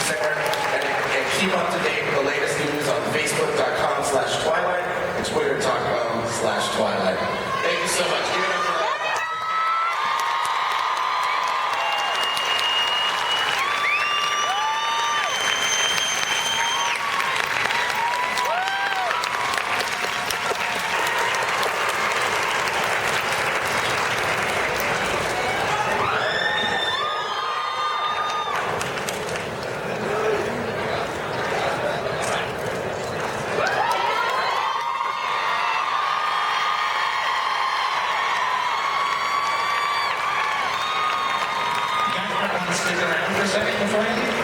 Center, and keep up to date with the latest news on Facebook.com/Twilight and Twitter.com/Twilight. Thank you so much. Give it up for that. Stick around for a second before I leave.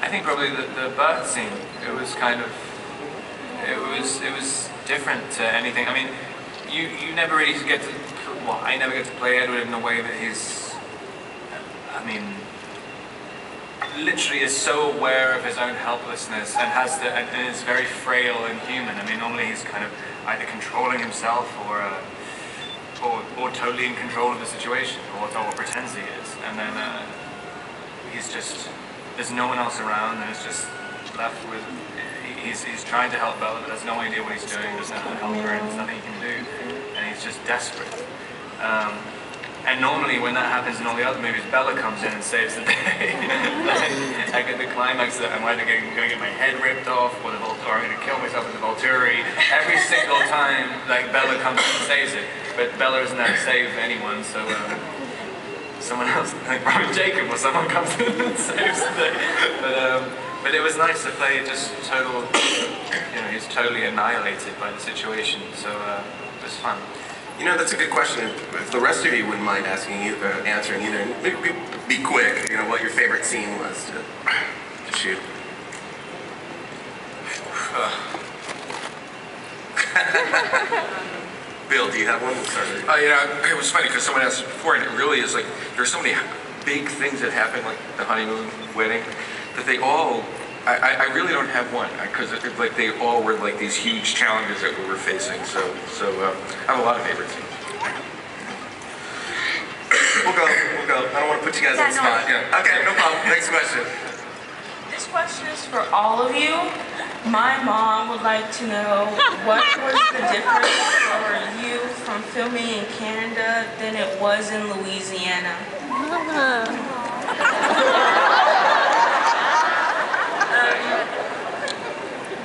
I think probably the birth scene. It was kind of, it was different to anything. I mean, you never really get to, well, I never get to play Edward in the way that he's, I mean, literally is so aware of his own helplessness and and is very frail and human. I mean, normally he's kind of either controlling himself or totally in control of the situation, or pretends he is, and then he's just, there's no one else around, and it's just left with, he's trying to help Bella, but has no idea what he's doing, doesn't know how to help her, and there's nothing he can do, and he's just desperate. And normally when that happens in all the other movies, Bella comes in and saves the day. I get the climax that I'm either going to get my head ripped off, or I'm going to kill myself with the Volturi. Every single time, like, Bella comes in and saves it, but Bella isn't there to save anyone, so someone else, like Robin Jacob or someone comes in and saves the day. But it was nice to play just total, you know, he's totally annihilated by the situation, so it was fun. You know, that's a good question. If the rest of you wouldn't mind answering either, maybe be quick. You know, what your favorite scene was to shoot. Bill, do you have one? You know, it was funny because someone asked before, and it really is like, there's so many big things that happen, like the honeymoon, wedding, that they all, I really don't have one, because like they all were like these huge challenges that we were facing. So I have a lot of favorite scenes. We'll go. I don't want to put you guys on the spot. Yeah. Okay, no problem. Next question. This question is for all of you. My mom would like to know, what was the difference for you from filming in Canada than it was in Louisiana?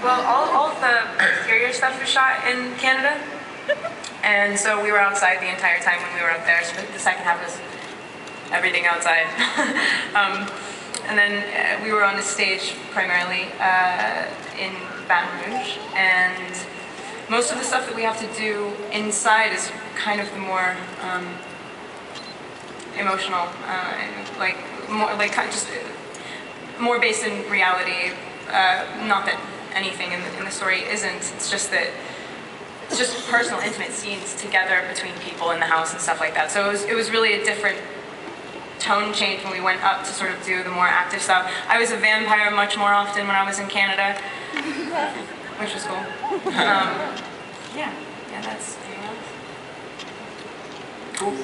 Well, all the exterior stuff was shot in Canada, and so we were outside the entire time when we were up there, so the second half was everything outside. And then we were on the stage primarily in Baton Rouge, and most of the stuff that we have to do inside is kind of the more emotional, like just more based in reality. Not that anything in the story isn't. It's just that it's just personal, intimate scenes together between people in the house and stuff like that. So it was really a different tone change when we went up to sort of do the more active stuff. I was a vampire much more often when I was in Canada, which was cool. Yeah, that's Cool.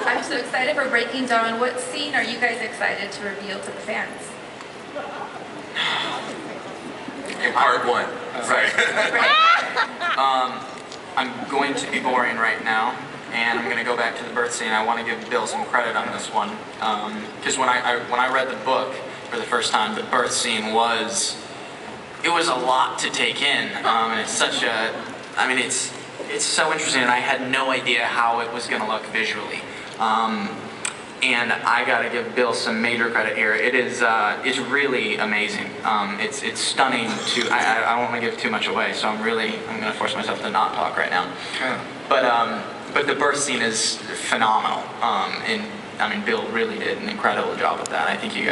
I'm so excited for Breaking Dawn. What scene are you guys excited to reveal to the fans? Part one. Right. I'm going to be boring right now, and I'm going to go back to the birth scene. I want to give Bill some credit on this one, because when I read the book for the first time, the birth scene was a lot to take in, and it's such a, I mean, it's so interesting, and I had no idea how it was going to look visually. And I got to give Bill some major credit here. It's really amazing. It's stunning to. I don't want to give too much away, so I'm going to force myself to not talk right now. But the birth scene is phenomenal. And I mean, Bill really did an incredible job with that. I think you guys.